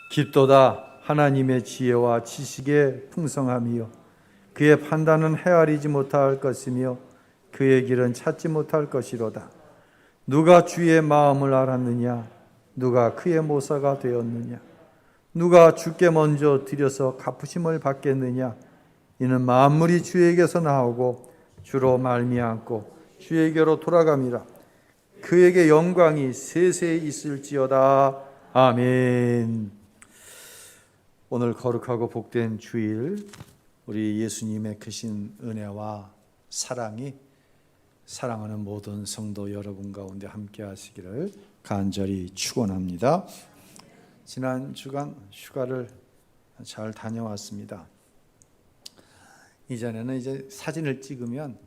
깊도다 하나님의 지혜와 지식의 풍성함이요 그의 판단은 헤아리지 못할 것이며 그의 길은 찾지 못할 것이로다. 누가 주의 마음을 알았느냐? 누가 그의 모사가 되었느냐? 누가 주께 먼저 드려서 갚으심을 받겠느냐? 이는 만물이 주에게서 나오고 주로 말미암고 주에게로 돌아감이라. 그에게 영광이 세세히 있을지어다. 아멘. 오늘 거룩하고 복된 주일, 우리 예수님의 크신 은혜와 사랑이 사랑하는 모든 성도 여러분 가운데 함께 하시기를 간절히 축원합니다. 지난 주간 휴가를 잘 다녀왔습니다. 이전에는 이제 사진을 찍으면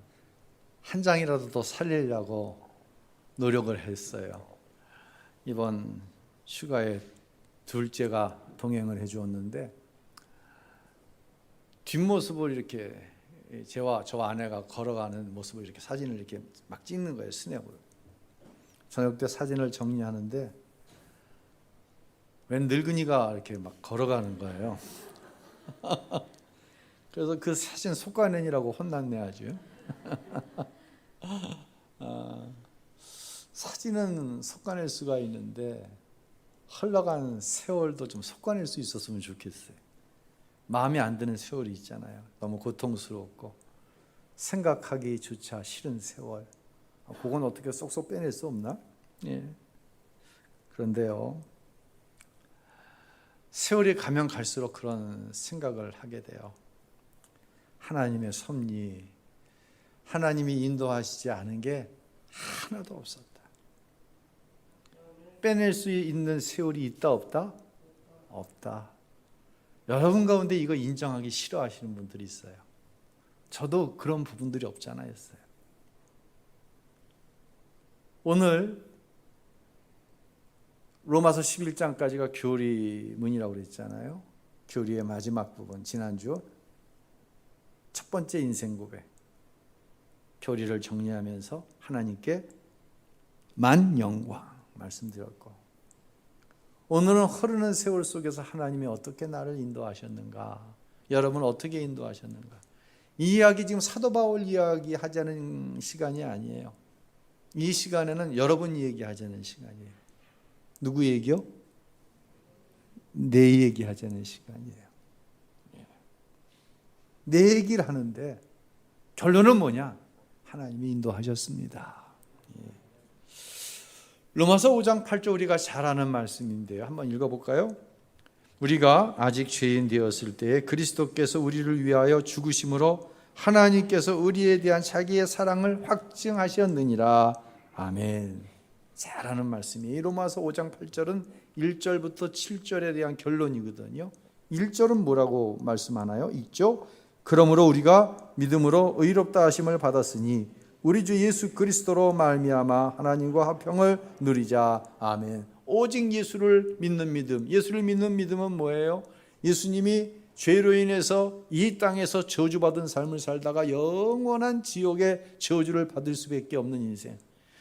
한 장이라도 더 살리려고 노력을 했어요. 이번 휴가에 둘째가 동행을 해주었는데 뒷모습을 이렇게 저와 아내가 걸어가는 모습을 이렇게 사진을 이렇게 막 찍는 거예요. 스냅으로. 저녁 때 사진을 정리하는데 웬 늙은이가 이렇게 막 걸어가는 거예요. 그래서 그 사진 속가낸이라고 혼났네 아주. 사진은 속가낼 수가 있는데 흘러간 세월도 좀 속가낼 수 있었으면 좋겠어요. 마음에 안 드는 세월이 있잖아요. 너무 고통스럽고 생각하기조차 싫은 세월. 그건 어떻게 쏙쏙 빼낼 수 없나? 예. 그런데요, 세월이 가면 갈수록 그런 생각을 하게 돼요. 하나님의 섭리, 하나님이 인도하시지 않은 게 하나도 없었다. 빼낼 수 있는 세월이 있다 없다? 없다. 여러분 가운데 이거 인정하기 싫어하시는 분들이 있어요. 저도 그런 부분들이 없잖아 했어요. 오늘 로마서 11장까지가 교리문이라고 그랬잖아요. 교리의 마지막 부분, 지난주 첫 번째 인생 고백. 교리를 정리하면서 하나님께 만 영광 말씀드렸고, 오늘은 흐르는 세월 속에서 하나님이 어떻게 나를 인도하셨는가, 여러분 어떻게 인도하셨는가, 이 이야기 지금 사도 바울 이야기 하자는 시간이 아니에요. 이 시간에는 여러분 얘기하자는 시간이에요. 누구 얘기요? 내 얘기하자는 시간이에요. 내 얘기를 하는데 결론은 뭐냐? 하나님이 인도하셨습니다. 로마서 5장 8절 우리가 잘 아는 말씀인데요. 한번 읽어볼까요? 우리가 아직 죄인 되었을 때에 그리스도께서 우리를 위하여 죽으심으로 하나님께서 우리에 대한 자기의 사랑을 확증하셨느니라. 아멘. 잘 아는 말씀이에요. 로마서 5장 8절은 1절부터 7절에 대한 결론이거든요. 1절은 뭐라고 말씀하나요? 있죠? 그러므로 우리가 믿음으로 의롭다 하심을 받았으니 우리 주 예수 그리스도로 말미암아 하나님과 화평을 누리자. 아멘. 오직 예수를 믿는 믿음. 예수를 믿는 믿음은 뭐예요? 예수님이 죄로 인해서 이 땅에서 저주받은 삶을 살다가 영원한 지옥의 저주를 받을 수밖에 없는 인생.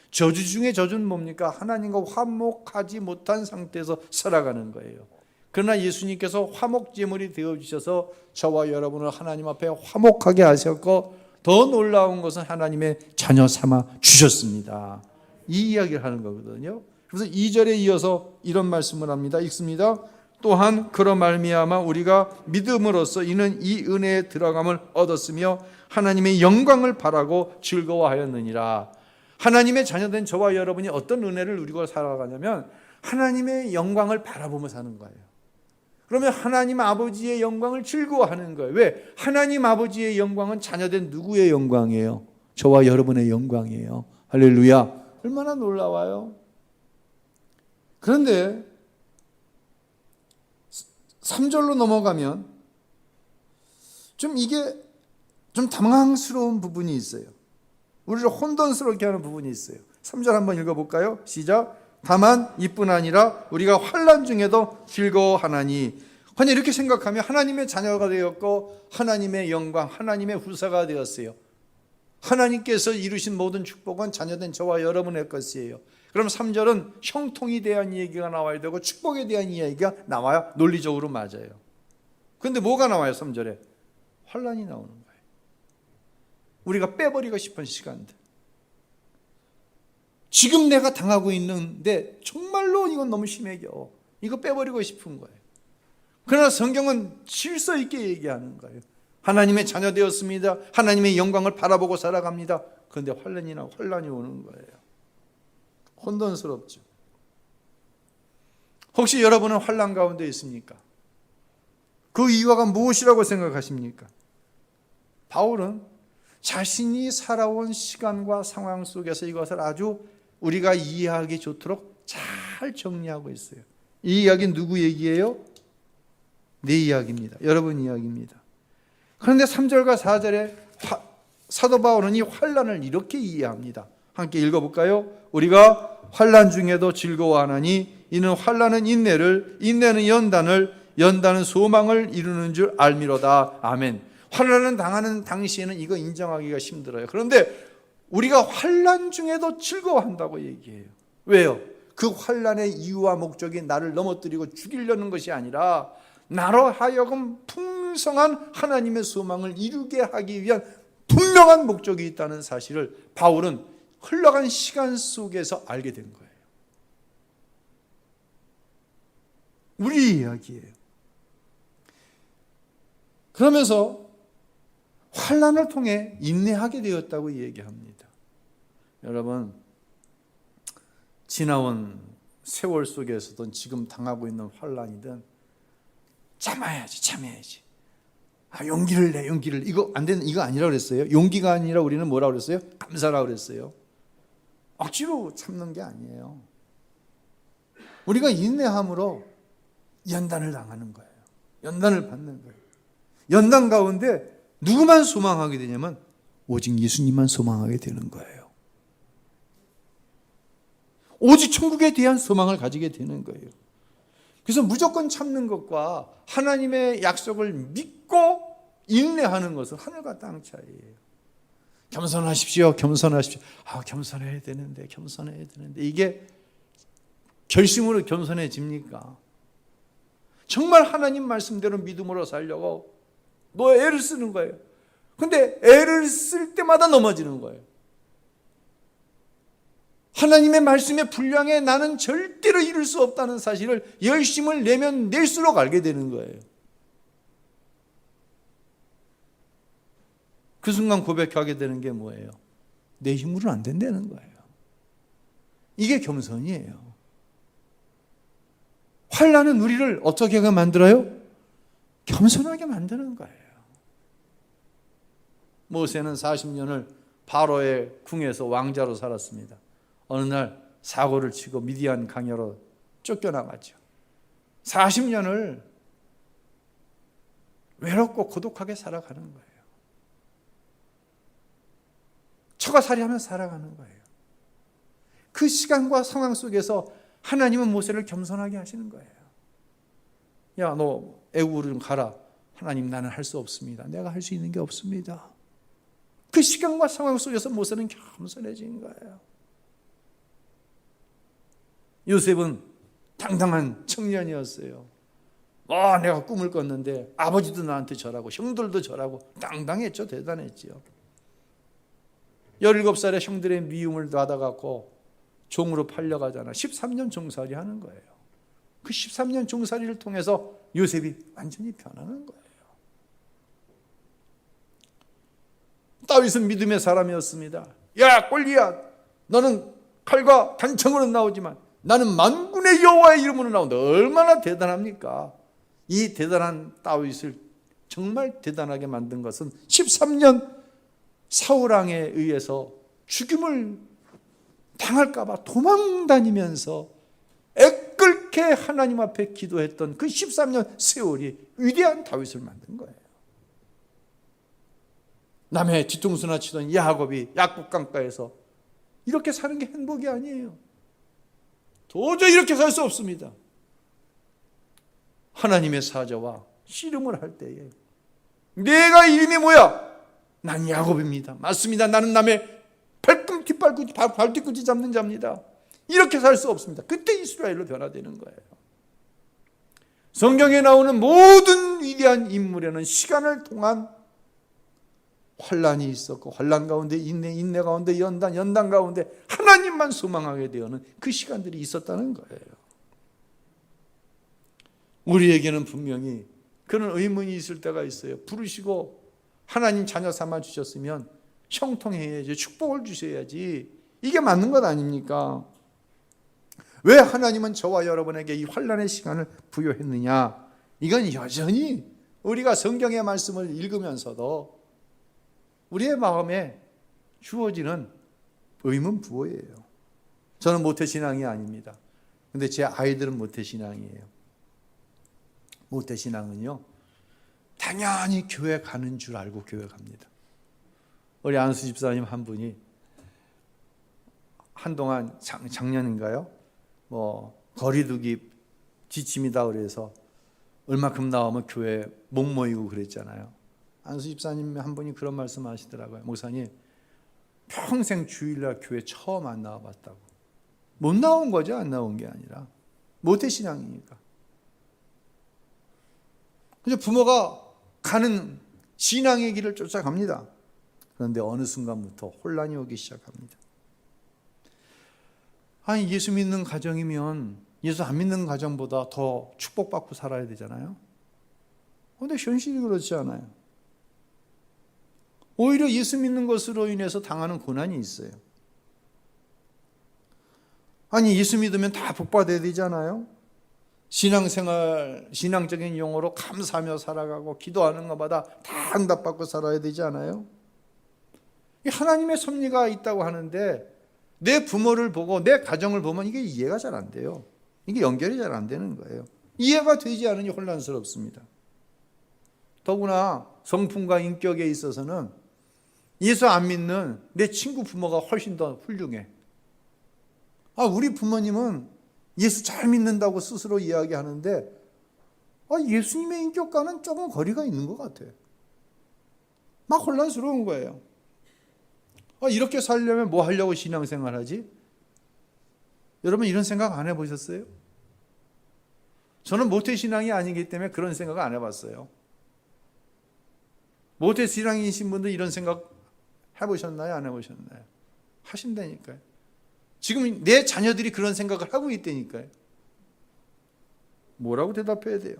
저주 중에 저주는 뭡니까? 하나님과 화목하지 못한 상태에서 살아가는 거예요. 그러나 예수님께서 화목제물이 되어주셔서 저와 여러분을 하나님 앞에 화목하게 하셨고, 더 놀라운 것은 하나님의 자녀 삼아 주셨습니다. 이 이야기를 하는 거거든요. 그래서 2절에 이어서 이런 말씀을 합니다. 읽습니다. 또한 그러 말미암아 우리가 믿음으로써 이는 이 은혜에 들어감을 얻었으며 하나님의 영광을 바라고 즐거워하였느니라. 하나님의 자녀된 저와 여러분이 어떤 은혜를 누리고 살아가냐면 하나님의 영광을 바라보며 사는 거예요. 그러면 하나님 아버지의 영광을 즐거워하는 거예요. 왜? 하나님 아버지의 영광은 자녀된 누구의 영광이에요? 저와 여러분의 영광이에요. 할렐루야. 얼마나 놀라워요. 그런데 3절로 넘어가면 이게 좀 당황스러운 부분이 있어요. 우리를 혼돈스럽게 하는 부분이 있어요. 3절 한번 읽어볼까요? 시작. 다만 이뿐 아니라 우리가 환난 중에도 즐거워하나니. 그냥 이렇게 생각하면 하나님의 자녀가 되었고 하나님의 영광, 하나님의 후사가 되었어요. 하나님께서 이루신 모든 축복은 자녀된 저와 여러분의 것이에요. 그럼 3절은 형통에 대한 얘기가 나와야 되고 축복에 대한 이야기가 나와야 논리적으로 맞아요. 그런데 뭐가 나와요? 3절에 환난이 나오는 거예요. 우리가 빼버리고 싶은 시간들, 지금 내가 당하고 있는데 정말로 이건 너무 심해겨, 이거 빼버리고 싶은 거예요. 그러나 성경은 질서 있게 얘기하는 거예요. 하나님의 자녀 되었습니다. 하나님의 영광을 바라보고 살아갑니다. 그런데 환난이 오는 거예요. 혼돈스럽죠. 혹시 여러분은 환난 가운데 있습니까? 그 이유가 무엇이라고 생각하십니까? 바울은 자신이 살아온 시간과 상황 속에서 이것을 아주 우리가 이해하기 좋도록 잘 정리하고 있어요. 이 이야기는 누구 얘기예요? 내 이야기입니다. 여러분 이야기입니다. 그런데 3절과 4절에 사도 바울은 이 환난을 이렇게 이해합니다. 함께 읽어볼까요? 우리가 환난 중에도 즐거워하나니 이는 환난은 인내를, 인내는 연단을, 연단은 소망을 이루는 줄 알미로다. 아멘. 환난을 당하는 당시에는 이거 인정하기가 힘들어요. 그런데 우리가 환난 중에도 즐거워한다고 얘기해요. 왜요? 그 환난의 이유와 목적이 나를 넘어뜨리고 죽이려는 것이 아니라 나로 하여금 풍성한 하나님의 소망을 이루게 하기 위한 분명한 목적이 있다는 사실을 바울은 흘러간 시간 속에서 알게 된 거예요. 우리 이야기예요. 그러면서 환난을 통해 인내하게 되었다고 얘기합니다. 여러분, 지나온 세월 속에서든 지금 당하고 있는 환난이든 참아야지. 용기를 내, 용기를. 이거 안 되는, 이거 아니라 그랬어요. 용기가 아니라 우리는 뭐라 그랬어요? 감사라 그랬어요. 억지로 참는 게 아니에요. 우리가 인내함으로 연단을 당하는 거예요. 연단을 받는 거예요. 연단 가운데 누구만 소망하게 되냐면 오직 예수님만 소망하게 되는 거예요. 오직 천국에 대한 소망을 가지게 되는 거예요. 그래서 무조건 참는 것과 하나님의 약속을 믿고 인내하는 것은 하늘과 땅 차이예요. 겸손하십시오. 겸손해야 되는데. 이게 결심으로 겸손해집니까? 정말 하나님 말씀대로 믿음으로 살려고 너 애를 쓰는 거예요. 근데 애를 쓸 때마다 넘어지는 거예요. 하나님의 말씀의 분량에 나는 절대로 이룰 수 없다는 사실을 열심을 내면 낼수록 알게 되는 거예요. 그 순간 고백하게 되는 게 뭐예요? 내 힘으로는 안 된다는 거예요. 이게 겸손이에요. 환난은 우리를 어떻게 만들어요? 겸손하게 만드는 거예요. 모세는 40년을 바로의 궁에서 왕자로 살았습니다. 어느 날 사고를 치고 미디안 강야로 쫓겨나갔죠. 40년을 외롭고 고독하게 살아가는 거예요. 처가살이하며 살아가는 거예요. 그 시간과 상황 속에서 하나님은 모세를 겸손하게 하시는 거예요. 야, 너 애국으로 좀 가라. 하나님, 나는 할 수 없습니다. 내가 할 수 있는 게 없습니다. 그 시간과 상황 속에서 모세는 겸손해진 거예요. 요셉은 당당한 청년이었어요. 내가 꿈을 꿨는데 아버지도 나한테 절하고 형들도 절하고 당당했죠. 대단했죠. 17살에 형들의 미움을 받아갖고 종으로 팔려가잖아. 13년 종살이 하는 거예요. 그 13년 종살이를 통해서 요셉이 완전히 변하는 거예요. 다윗은 믿음의 사람이었습니다. 야, 골리앗, 너는 칼과 단창으로 나오지만 나는 만군의 여호와의 이름으로 나온다. 얼마나 대단합니까? 이 대단한 다윗을 정말 대단하게 만든 것은 13년 사울왕에 의해서 죽임을 당할까 봐 도망다니면서 애끓게 하나님 앞에 기도했던 그 13년 세월이 위대한 다윗을 만든 거예요. 남의 뒤통수나 치던 야곱이 약국강가에서 이렇게 사는 게 행복이 아니에요. 도저히 이렇게 살 수 없습니다. 하나님의 사자와 씨름을 할 때에 내가 이름이 뭐야? 난 야곱입니다. 맞습니다. 나는 남의 발뒤꿈치 잡는 자입니다. 이렇게 살 수 없습니다. 그때 이스라엘로 변화되는 거예요. 성경에 나오는 모든 위대한 인물에는 시간을 통한 환난이 있었고, 환난 가운데 인내 가운데 연단 가운데 하나님만 소망하게 되어는 그 시간들이 있었다는 거예요. 우리에게는 분명히 그런 의문이 있을 때가 있어요. 부르시고 하나님 자녀 삼아 주셨으면 형통해야지, 축복을 주셔야지, 이게 맞는 것 아닙니까? 왜 하나님은 저와 여러분에게 이 환난의 시간을 부여했느냐? 이건 여전히 우리가 성경의 말씀을 읽으면서도 우리의 마음에 주어지는 의문부호예요. 저는 모태신앙이 아닙니다. 근데 제 아이들은 모태신앙이에요. 모태신앙은요, 당연히 교회 가는 줄 알고 교회 갑니다. 우리 안수 집사님 한 분이 한동안 작년인가요? 거리두기 지침이다 그래서 얼마큼 나오면 교회 못 모이고 그랬잖아요. 안수 집사님 한 분이 그런 말씀 하시더라고요. 목사님, 평생 주일날 교회 처음 안 나와봤다고. 못 나온 거죠, 안 나온 게 아니라. 모태신앙이니까. 그래서 부모가 가는 신앙의 길을 쫓아갑니다. 그런데 어느 순간부터 혼란이 오기 시작합니다. 아니, 예수 믿는 가정이면 예수 안 믿는 가정보다 더 축복받고 살아야 되잖아요. 그런데 현실이 그렇지 않아요. 오히려 예수 믿는 것으로 인해서 당하는 고난이 있어요. 아니, 예수 믿으면 다 복받아야 되잖아요. 신앙생활, 신앙적인 용어로 감사하며 살아가고 기도하는 것마다 다 응답받고 살아야 되지 않아요? 하나님의 섭리가 있다고 하는데 내 부모를 보고 내 가정을 보면 이게 이해가 잘 안 돼요. 이게 연결이 잘 안 되는 거예요. 이해가 되지 않으니 혼란스럽습니다. 더구나 성품과 인격에 있어서는 예수 안 믿는 내 친구 부모가 훨씬 더 훌륭해. 우리 부모님은 예수 잘 믿는다고 스스로 이야기하는데 예수님의 인격과는 조금 거리가 있는 것 같아요. 막 혼란스러운 거예요. 이렇게 살려면 뭐 하려고 신앙생활 하지? 여러분 이런 생각 안 해보셨어요? 저는 모태신앙이 아니기 때문에 그런 생각 안 해봤어요. 모태신앙이신 분들 이런 생각 해보셨나요? 안 해보셨나요? 하신다니까요. 지금 내 자녀들이 그런 생각을 하고 있다니까요. 뭐라고 대답해야 돼요?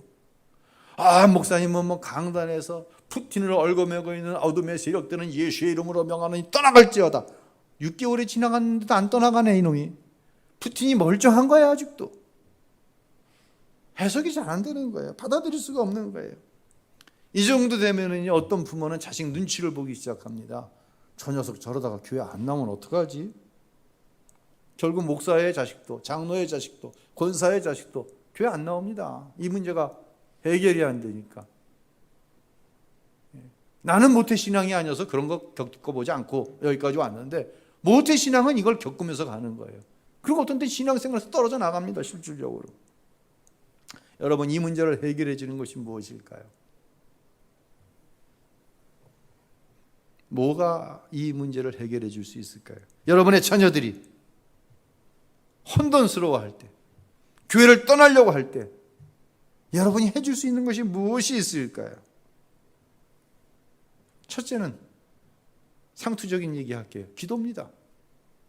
목사님은 강단에서 푸틴을 얽어매고 있는 어둠의 세력들은 예수의 이름으로 명하노니 떠나갈지어다. 6개월이 지나갔는데도 안 떠나가네 이놈이. 푸틴이 멀쩡한 거야 아직도. 해석이 잘 안 되는 거예요. 받아들일 수가 없는 거예요. 이 정도 되면 어떤 부모는 자식 눈치를 보기 시작합니다. 저 녀석 저러다가 교회 안 나오면 어떡하지? 결국 목사의 자식도, 장로의 자식도, 권사의 자식도 교회 안 나옵니다. 이 문제가 해결이 안 되니까. 나는 모태신앙이 아니어서 그런 거 겪어보지 않고 여기까지 왔는데 모태신앙은 이걸 겪으면서 가는 거예요. 그리고 어떤 때 신앙생활에서 떨어져 나갑니다. 실질적으로. 여러분 이 문제를 해결해 주는 것이 무엇일까요? 뭐가 이 문제를 해결해 줄 수 있을까요? 여러분의 자녀들이 혼돈스러워할 때, 교회를 떠나려고 할 때 여러분이 해줄 수 있는 것이 무엇이 있을까요? 첫째는 상투적인 얘기할게요. 기도입니다.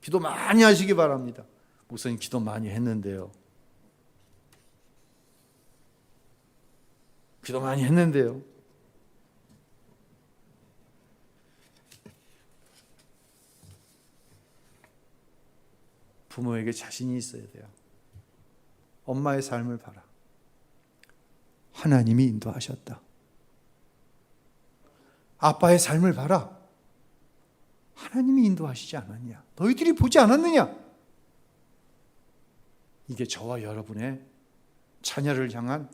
기도 많이 하시기 바랍니다. 목사님 기도 많이 했는데요. 기도 많이 했는데요. 부모에게 자신이 있어야 돼요. 엄마의 삶을 봐라. 하나님이 인도하셨다. 아빠의 삶을 봐라. 하나님이 인도하시지 않았냐? 너희들이 보지 않았느냐? 이게 저와 여러분의 자녀를 향한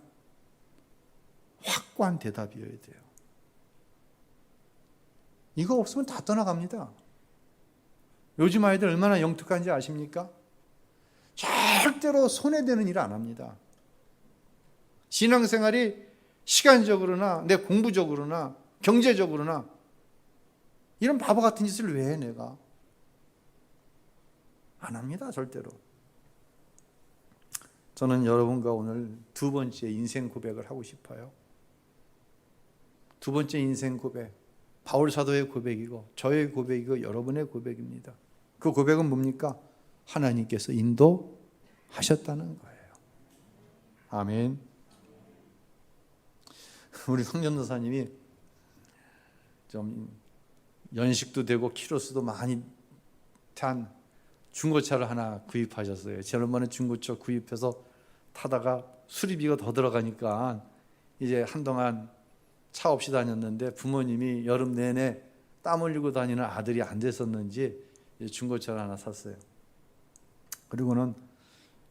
확고한 대답이어야 돼요. 이거 없으면 다 떠나갑니다. 요즘 아이들 얼마나 영특한지 아십니까? 절대로 손해되는 일을 안 합니다. 신앙생활이 시간적으로나 내 공부적으로나 경제적으로나 이런 바보 같은 짓을 왜 해 내가? 안 합니다. 절대로. 저는 여러분과 오늘 두 번째 인생 고백을 하고 싶어요. 두 번째 인생 고백, 바울 사도의 고백이고 저의 고백이고 여러분의 고백입니다. 그 고백은 뭡니까? 하나님께서 인도하셨다는 거예요. 아멘. 우리 성전도사님이 좀 연식도 되고 키로수도 많이 찬 중고차를 하나 구입하셨어요. 지난번에 중고차 구입해서 타다가 수리비가 더 들어가니까 이제 한동안 차 없이 다녔는데 부모님이 여름 내내 땀 흘리고 다니는 아들이 안 됐었는지 중고차를 하나 샀어요. 그리고는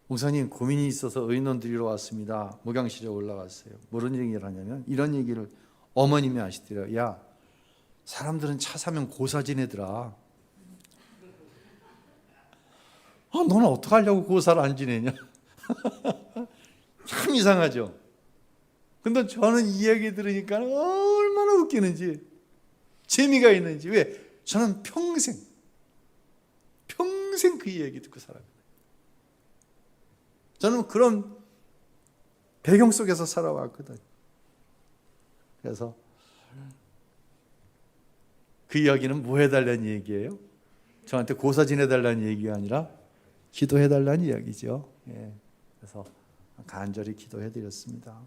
목사님 고민이 있어서 의논 드리러 왔습니다. 목양실에 올라갔어요. 무슨 얘기를 하냐면 이런 얘기를 어머님이 하시더래요. 야, 사람들은 차 사면 고사 지내더라. 너는 어떡하려고 고사를 안 지내냐? 참 이상하죠. 근데 저는 이 얘기 들으니까 얼마나 웃기는지, 재미가 있는지. 왜? 저는 평생 그 얘기 듣고 살았거든요. 저는 그런 배경 속에서 살아왔거든요. 그래서 그 이야기는 뭐 해달라는 얘기예요? 저한테 고사 지내달라는 얘기가 아니라 기도해달라는 이야기죠. 예. 그래서 간절히 기도해드렸습니다.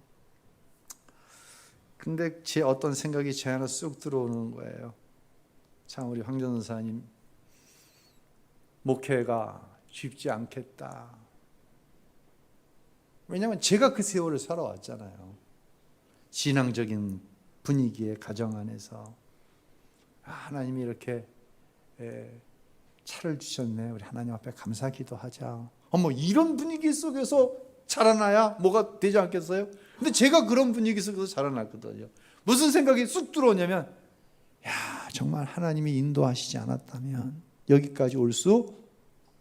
근데 제 어떤 생각이 제 안에 쑥 들어오는 거예요. 참 우리 황전사님 목회가 쉽지 않겠다. 왜냐하면 제가 그 세월을 살아왔잖아요. 신앙적인 분위기의 가정 안에서 하나님이 이렇게 차를 주셨네. 우리 하나님 앞에 감사 기도하자. 이런 분위기 속에서 자라나야 뭐가 되지 않겠어요? 근데 제가 그런 분위기 속에서 자라났거든요. 무슨 생각이 쑥 들어오냐면, 야, 정말 하나님이 인도하시지 않았다면 여기까지 올 수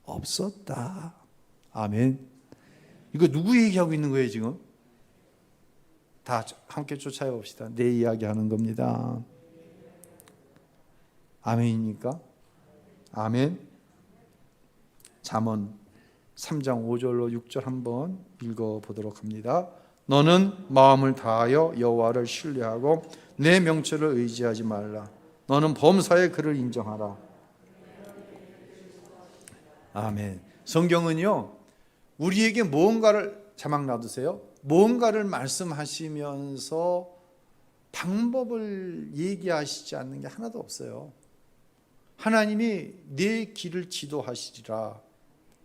없었다. 아멘. 이거 누구 얘기하고 있는 거예요 지금? 다 함께 쫓아해 봅시다. 내 이야기하는 겁니다. 아멘입니까? 아멘. 잠언 3장 5절로 6절 한번 읽어보도록 합니다. 너는 마음을 다하여 여호와를 신뢰하고 내 명철을 의지하지 말라. 너는 범사의 그를 인정하라. 아멘. 성경은요, 우리에게 무언가를, 자막 놔두세요. 무언가를 말씀하시면서 방법을 얘기하시지 않는 게 하나도 없어요. 하나님이 내 길을 지도하시리라.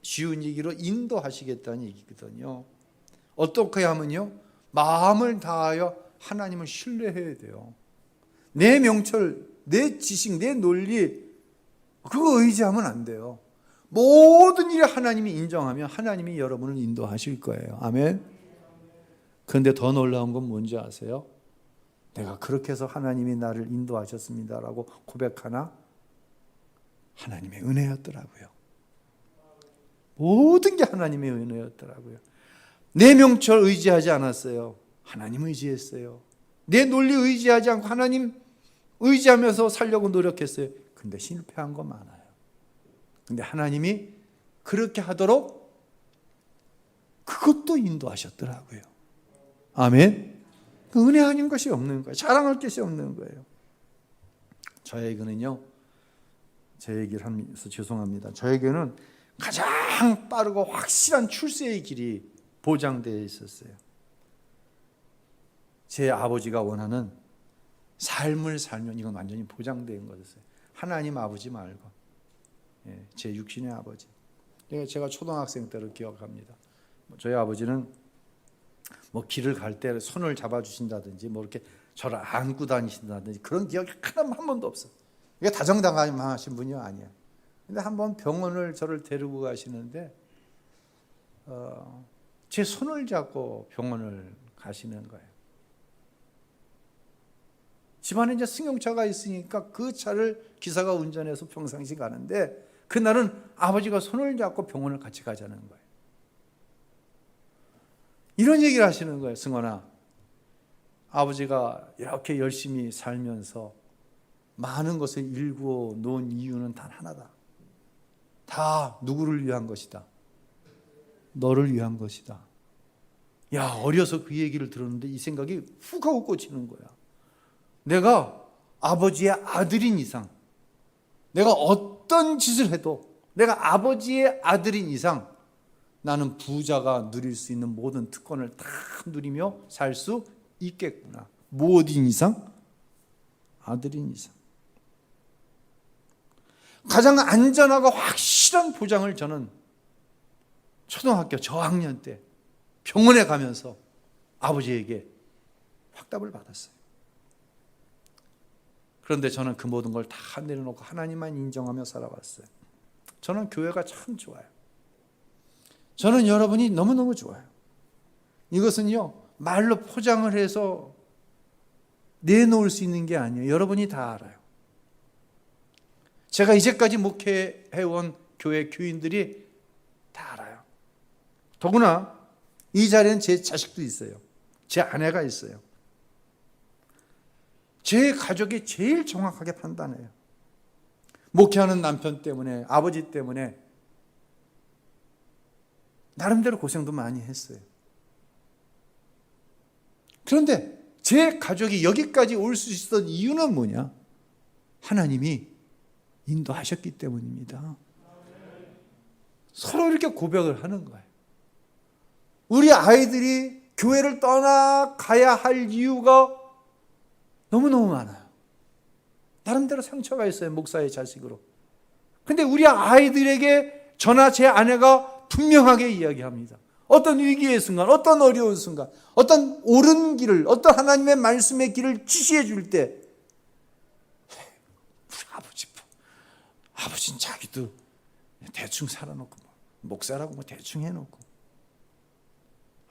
쉬운 얘기로 인도하시겠다는 얘기거든요. 어떻게 하면요? 마음을 다하여 하나님을 신뢰해야 돼요. 내 명철, 내 지식, 내 논리, 그거 의지하면 안 돼요. 모든 일에 하나님이 인정하면 하나님이 여러분을 인도하실 거예요. 아멘. 그런데 더 놀라운 건 뭔지 아세요? 내가 그렇게 해서 하나님이 나를 인도하셨습니다라고 고백하나? 하나님의 은혜였더라고요. 모든 게 하나님의 은혜였더라고요. 내 명철 의지하지 않았어요. 하나님 의지했어요. 내 논리 의지하지 않고 하나님 의지하면서 살려고 노력했어요. 근데 실패한 거 많아요. 근데 하나님이 그렇게 하도록 그것도 인도하셨더라고요. 아멘. 그 은혜 아닌 것이 없는 거예요. 자랑할 것이 없는 거예요. 저에게는요, 제 얘기를 하면서 죄송합니다. 저에게는 가장 빠르고 확실한 출세의 길이 보장되어 있었어요. 제 아버지가 원하는 삶을 살면 이건 완전히 보장된 거였어요. 하나님 아버지 말고 제 육신의 아버지. 제가 초등학생 때를 기억합니다. 저희 아버지는 길을 갈 때 손을 잡아주신다든지 이렇게 저를 안고 다니신다든지 그런 기억이 한 번도 없어요. 이게 다정다감하신 분이 아니에요. 근데 한번 병원을 저를 데리고 가시는데 제 손을 잡고 병원을 가시는 거예요. 집안에 이제 승용차가 있으니까 그 차를 기사가 운전해서 평상시 가는데 그날은 아버지가 손을 잡고 병원을 같이 가자는 거예요. 이런 얘기를 하시는 거예요. 승원아, 아버지가 이렇게 열심히 살면서 많은 것을 일구어 놓은 이유는 단 하나다. 다 누구를 위한 것이다? 너를 위한 것이다. 야, 어려서 그 얘기를 들었는데 이 생각이 훅 하고 꽂히는 거야. 내가 아버지의 아들인 이상, 내가 어떤 짓을 해도 내가 아버지의 아들인 이상 나는 부자가 누릴 수 있는 모든 특권을 다 누리며 살 수 있겠구나. 무엇인 이상? 아들인 이상. 가장 안전하고 확실한 보장을 저는 초등학교 저학년 때 병원에 가면서 아버지에게 확답을 받았어요. 그런데 저는 그 모든 걸 다 내려놓고 하나님만 인정하며 살아왔어요. 저는 교회가 참 좋아요. 저는 여러분이 너무너무 좋아요. 이것은요, 말로 포장을 해서 내놓을 수 있는 게 아니에요. 여러분이 다 알아요. 제가 이제까지 목회해온 교회 교인들이 다 알아요. 더구나 이 자리에는 제 자식도 있어요. 제 아내가 있어요. 제 가족이 제일 정확하게 판단해요. 목회하는 남편 때문에, 아버지 때문에 나름대로 고생도 많이 했어요. 그런데 제 가족이 여기까지 올 수 있었던 이유는 뭐냐? 하나님이 인도하셨기 때문입니다. 서로 이렇게 고백을 하는 거예요. 우리 아이들이 교회를 떠나가야 할 이유가 너무너무 많아요. 나름대로 상처가 있어요. 목사의 자식으로. 근데 우리 아이들에게 저나 제 아내가 분명하게 이야기합니다. 어떤 위기의 순간, 어떤 어려운 순간, 어떤 옳은 길을, 어떤 하나님의 말씀의 길을 지시해 줄 때 우리 아버지는 자기도 대충 살아놓고 목사라고 대충 해놓고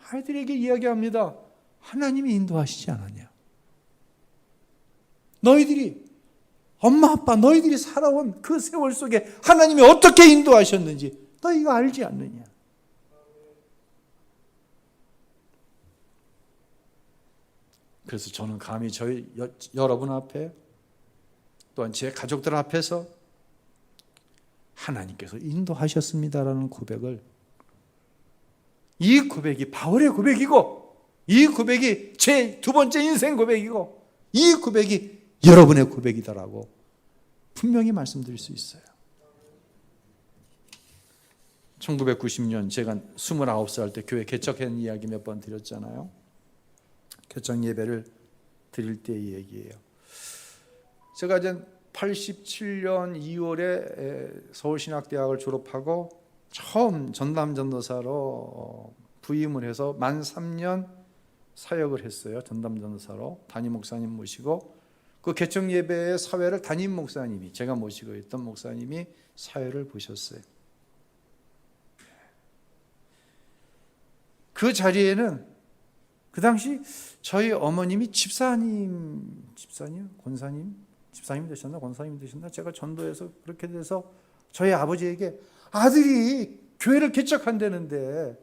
아이들에게 이야기합니다. 하나님이 인도하시지 않았냐? 너희들이 엄마 아빠 너희들이 살아온 그 세월 속에 하나님이 어떻게 인도하셨는지 너희가 알지 않느냐? 그래서 저는 감히 저희 여러분 앞에 또한 제 가족들 앞에서 하나님께서 인도하셨습니다라는 고백을, 이 고백이 바울의 고백이고 이 고백이 제 두 번째 인생 고백이고 이 고백이 여러분의 고백이다라고 분명히 말씀드릴 수 있어요. 1990년 제가 29살 때 교회 개척한 이야기 몇 번 드렸잖아요. 개척 예배를 드릴 때의 얘기예요. 제가 이제 87년 2월에 서울신학대학을 졸업하고 처음 전담전도사로 부임을 해서 만 3년 사역을 했어요. 전담전도사로 담임 목사님 모시고 그 개척 예배의 사회를 담임 목사님이, 제가 모시고 있던 목사님이 사회를 보셨어요. 그 자리에는 그 당시 저희 어머님이 집사님 되셨나 권사님 되셨나, 제가 전도해서 그렇게 돼서 저희 아버지에게 아들이 교회를 개척한다는데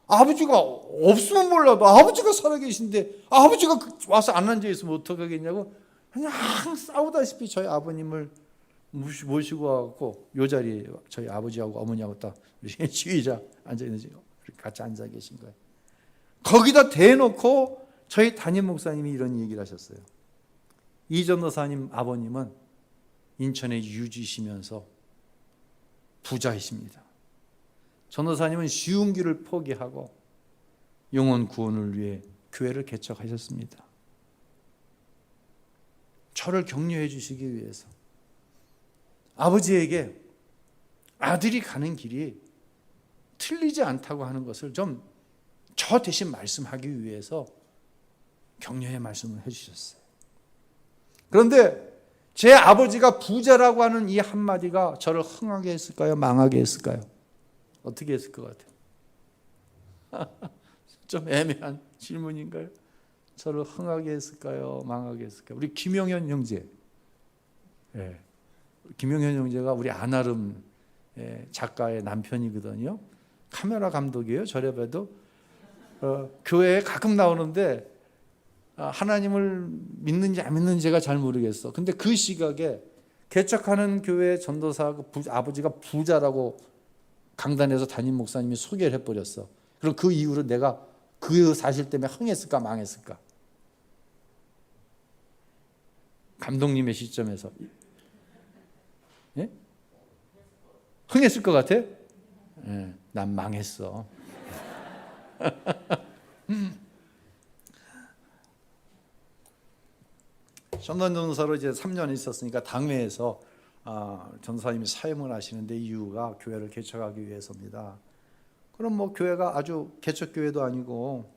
아버지가 없으면 몰라도 아버지가 살아계신데 아버지가 와서 안 앉아 있으면 어떡하겠냐고 그냥 싸우다시피 저희 아버님을 모시고 와갖고 요 자리에 저희 아버지하고 어머니하고 딱 지휘자 앉아 있는지 같이 앉아 계신 거예요. 거기다 대놓고 저희 담임 목사님이 이런 얘기를 하셨어요. 이 전도사님 아버님은 인천에 유지시면서 부자이십니다. 전도사님은 쉬운 길을 포기하고 영혼 구원을 위해 교회를 개척하셨습니다. 저를 격려해 주시기 위해서 아버지에게 아들이 가는 길이 틀리지 않다고 하는 것을 좀 저 대신 말씀하기 위해서 격려의 말씀을 해주셨어요. 그런데 제 아버지가 부자라고 하는 이 한마디가 저를 흥하게 했을까요? 망하게 했을까요? 어떻게 했을 것 같아요? 좀 애매한 질문인가요? 저를 흥하게 했을까요? 망하게 했을까요? 우리 김용현 형제, 김용현 형제가 우리 안아름 작가의 남편이거든요. 카메라 감독이에요. 저래 봐도 교회에 가끔 나오는데 하나님을 믿는지 안 믿는지 제가 잘 모르겠어. 근데 그 시각에 개척하는 교회 전도사 아버지가 부자라고 강단에서 담임 목사님이 소개를 해버렸어. 그럼 그 이후로 내가 그 사실 때문에 흥했을까 망했을까? 감독님의 시점에서 예? 흥했을 것 같아? 예, 난 망했어. 션던 전도사로 이제 3년 있었으니까 당회에서 전도사님이 사임을 하시는데 이유가 교회를 개척하기 위해서입니다. 그럼 뭐 교회가 아주 개척 교회도 아니고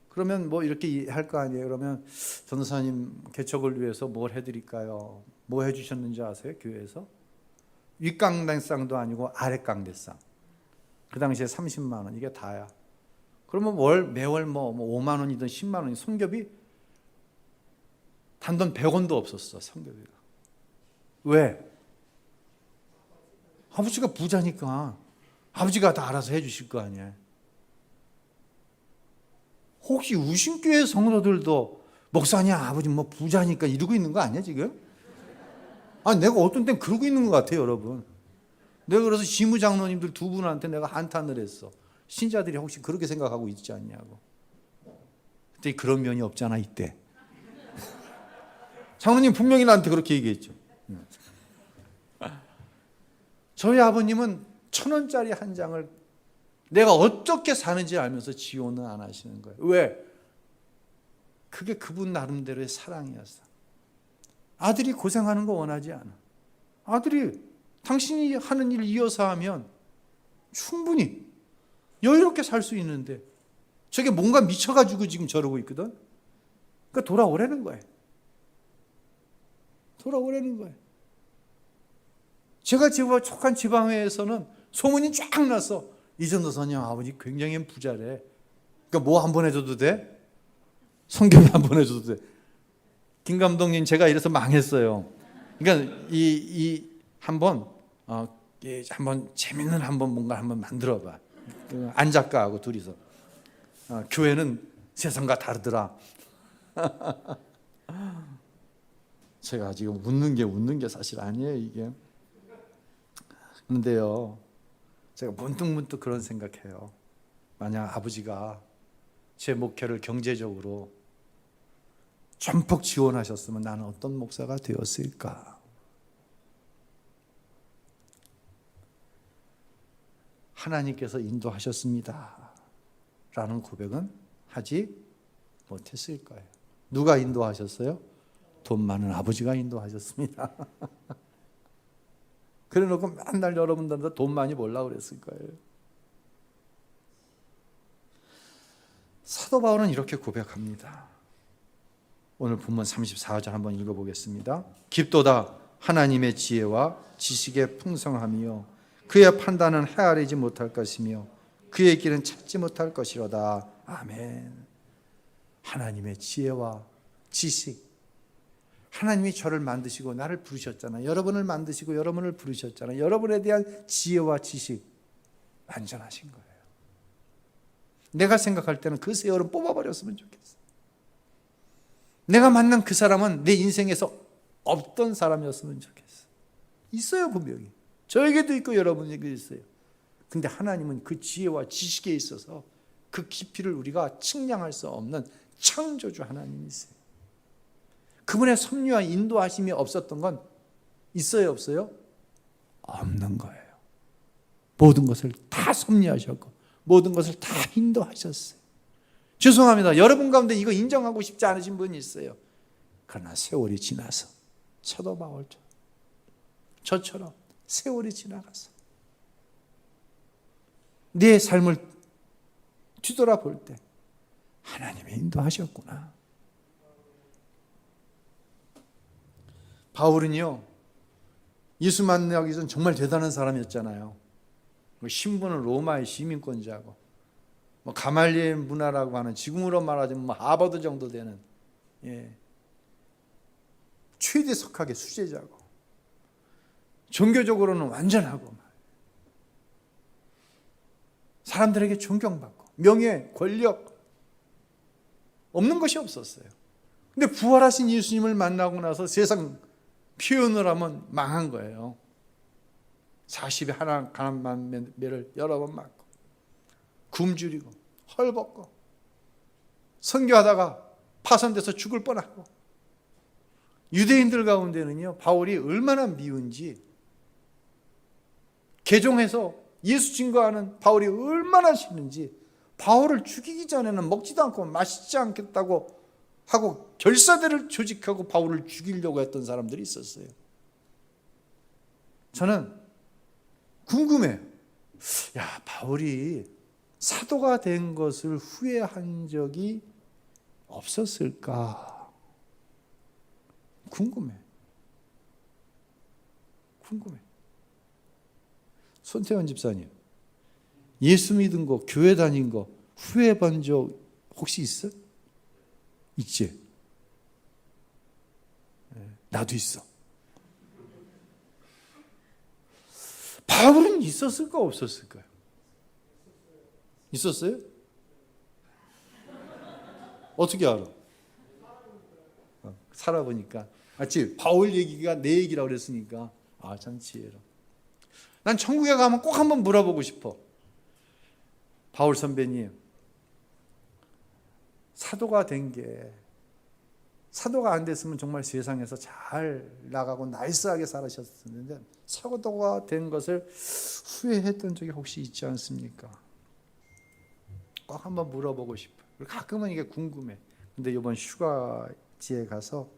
그러면 뭐 이렇게 할 거 아니에요. 그러면 전도사님 개척을 위해서 뭘 해드릴까요? 뭐 해주셨는지 아세요? 교회에서 윗강대상도 아니고 아랫강대상. 그 당시에 30만 원 이게 다야. 그러면 매월 뭐 5만 원이든 10만 원이 성교비 단돈 100원도 없었어. 성교비가. 왜? 아버지가 부자니까 아버지가 다 알아서 해주실 거 아니에요. 혹시 우신교회 성도들도 목사님 아버지 뭐 부자니까 이러고 있는 거 아니야 지금? 내가 어떤 땐 그러고 있는 것 같아요 여러분. 내가 그래서 지무장로님들 두 분한테 내가 한탄을 했어. 신자들이 혹시 그렇게 생각하고 있지 않냐고. 그때 그런 면이 없잖아 이때. 장로님 분명히 나한테 그렇게 얘기했죠. 저희 아버님은 1,000원짜리 한 장을 내가 어떻게 사는지 알면서 지원은 안 하시는 거예요. 왜? 그게 그분 나름대로의 사랑이었어. 아들이 고생하는 거 원하지 않아. 아들이 당신이 하는 일 이어서 하면 충분히 여유롭게 살 수 있는데 저게 뭔가 미쳐가지고 지금 저러고 있거든. 그러니까 돌아오라는 거예요. 돌아오라는 거예요. 제가 속한 지방회에서는 소문이 쫙 났어. 이 전도사님 아버지 굉장히 부자래. 그러니까 뭐 한 번 해줘도 돼? 성경에 한 번 해줘도 돼. 김 감독님 제가 이래서 망했어요. 그러니까 한번 재밌는 뭔가 한번 만들어봐. 안 작가하고 둘이서 교회는 세상과 다르더라. 제가 지금 웃는 게 사실 아니에요 이게. 그런데요, 제가 문득 그런 생각해요. 만약 아버지가 제 목회를 경제적으로 전폭 지원하셨으면 나는 어떤 목사가 되었을까? 하나님께서 인도하셨습니다 라는 고백은 하지 못했을 거예요. 누가 인도하셨어요? 돈 많은 아버지가 인도하셨습니다. 그래 놓고 맨날 여러분들한테 돈 많이 벌라고 그랬을 거예요. 사도 바울은 이렇게 고백합니다. 오늘 본문 34절 한번 읽어보겠습니다. 깊도다 하나님의 지혜와 지식의 풍성함이요 그의 판단은 헤아리지 못할 것이며 그의 길은 찾지 못할 것이로다. 아멘. 하나님의 지혜와 지식. 하나님이 저를 만드시고 나를 부르셨잖아요. 여러분을 만드시고 여러분을 부르셨잖아요. 여러분에 대한 지혜와 지식 완전하신 거예요. 내가 생각할 때는 그 세월은 뽑아버렸으면 좋겠어. 내가 만난 그 사람은 내 인생에서 없던 사람이었으면 좋겠어. 있어요 분명히. 저에게도 있고 여러분에게도 있어요. 근데 하나님은 그 지혜와 지식에 있어서 그 깊이를 우리가 측량할 수 없는 창조주 하나님이세요. 그분의 섭리와 인도하심이 없었던 건 있어요 없어요? 없는 거예요. 모든 것을 다 섭리하셨고 모든 것을 다 인도하셨어요. 죄송합니다. 여러분 가운데 이거 인정하고 싶지 않으신 분이 있어요. 그러나 세월이 지나서 사도 바울처럼 저처럼 세월이 지나가서 내 삶을 뒤돌아볼 때 하나님이 인도하셨구나. 바울은요 예수 만나기 전 정말 대단한 사람이었잖아요. 신분은 로마의 시민권자고 가말리엘 문화라고 하는 지금으로 말하자면 하버드 정도 되는 최대 석학의 수제자고 종교적으로는 완전하고 사람들에게 존경받고 명예, 권력 없는 것이 없었어요. 근데 부활하신 예수님을 만나고 나서 세상 표현을 하면 망한 거예요. 40에 하나 가난한 매를 여러 번 맞고 굶주리고 헐벗고 선교하다가 파손돼서 죽을 뻔하고, 유대인들 가운데는요 바울이 얼마나 미운지, 개종해서 예수 증거하는 바울이 얼마나 싫은지, 바울을 죽이기 전에는 먹지도 않고 마시지 않겠다고 하고 결사대를 조직하고 바울을 죽이려고 했던 사람들이 있었어요. 저는 궁금해요. 야, 바울이 사도가 된 것을 후회한 적이 없었을까? 궁금해. 손태원 집사님, 예수 믿은 거, 교회 다닌 거 후회해 본 적 혹시 있어? 있지? 나도 있어. 바울은 있었을까 없었을까요? 있었어요? 어떻게 알아? 살아보니까. 맞지? 바울 얘기가 내 얘기라고 그랬으니까. 아, 참 지혜로. 난 천국에 가면 꼭 한번 물어보고 싶어. 바울 선배님, 사도가 안 됐으면 정말 세상에서 잘 나가고 나이스하게 살아셨었는데 사도가 된 것을 후회했던 적이 혹시 있지 않습니까? 꼭 한번 물어보고 싶어요. 가끔은 이게 궁금해. 근데 이번 휴가지에 가서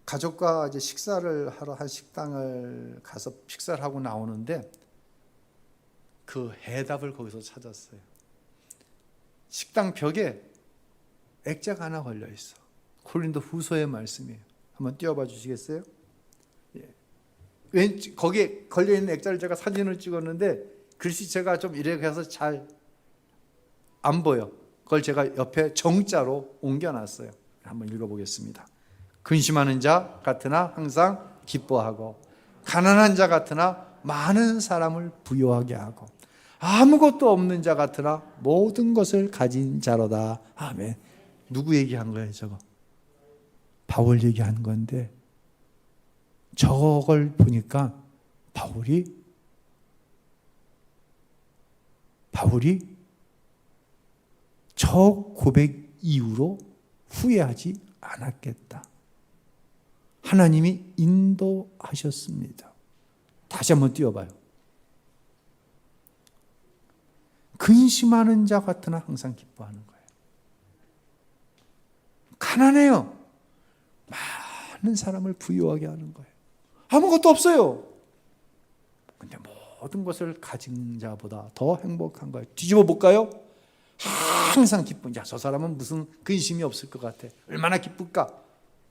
가족과 이제 식사를 하러 한 식당을 가서 식사를 하고 나오는데 그 해답을 거기서 찾았어요. 식당 벽에 액자가 하나 걸려 있어. 고린도 후서의 말씀이에요. 한번 띄워봐 주시겠어요? 예. 거기에 걸려 있는 액자를 제가 사진을 찍었는데 글씨체가 좀 이렇게 해서 잘 안 보여. 그걸 제가 옆에 정자로 옮겨놨어요. 한번 읽어보겠습니다. 근심하는 자 같으나 항상 기뻐하고, 가난한 자 같으나 많은 사람을 부유하게 하고, 아무것도 없는 자 같으나 모든 것을 가진 자로다. 아멘. 누구 얘기한 거예요, 저거? 바울 얘기한 건데, 저걸 보니까 바울이 저 고백 이후로 후회하지 않았겠다. 하나님이 인도하셨습니다. 다시 한번 띄워봐요. 근심하는 자 같으나 항상 기뻐하는 거예요. 가난해요. 많은 사람을 부유하게 하는 거예요. 아무것도 없어요. 근데 모든 것을 가진 자보다 더 행복한 거예요. 뒤집어 볼까요? 항상 기쁜 자. 저 사람은 무슨 근심이 없을 것 같아. 얼마나 기쁠까?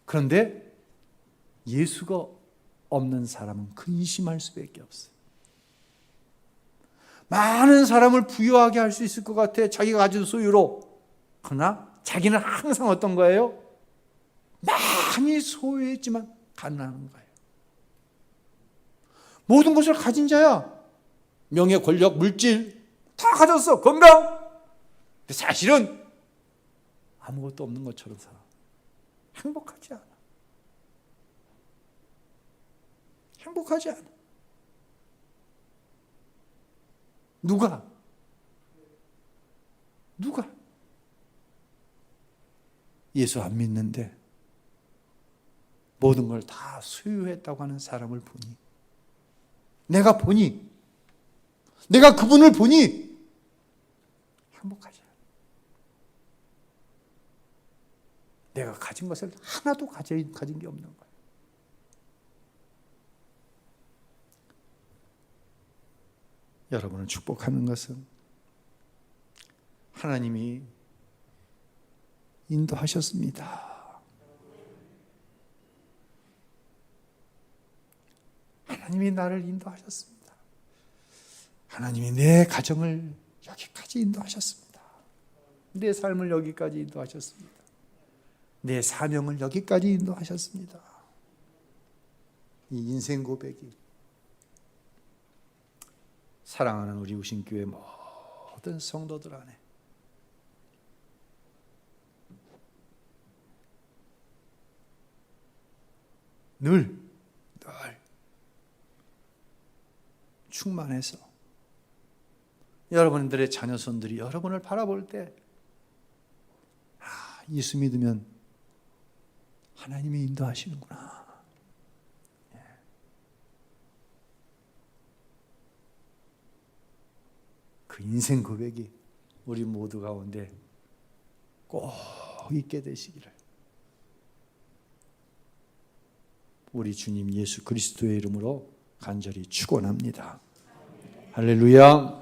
그런데 예수가 없는 사람은 근심할 수밖에 없어요. 많은 사람을 부유하게 할 수 있을 것 같아. 자기가 가진 소유로. 그러나 자기는 항상 어떤 거예요? 많이 소유했지만 가난한 거예요. 모든 것을 가진 자야. 명예, 권력, 물질 다 가졌어. 건강. 근데 사실은 아무것도 없는 것처럼 살아. 행복하지 않아. 행복하지 않아. 누가? 예수 안 믿는데 모든 걸 다 소유했다고 하는 사람을 보니, 내가 그분을 보니 행복하지 않아. 내가 가진 것을 하나도 가진 게 없는 거야. 여러분을 축복하는 것은 하나님이 인도하셨습니다. 하나님이 나를 인도하셨습니다. 하나님이 내 가정을 여기까지 인도하셨습니다. 내 삶을 여기까지 인도하셨습니다. 내 사명을 여기까지 인도하셨습니다. 이 인생 고백이 사랑하는 우리 우신교회 모든 성도들 안에 늘 충만해서 여러분들의 자녀손들이 여러분을 바라볼 때 예수 믿으면 하나님이 인도하시는구나. 그 인생 고백이 우리 모두 가운데 꼭 있게 되시기를 우리 주님 예수 그리스도의 이름으로 간절히 축원합니다. 할렐루야.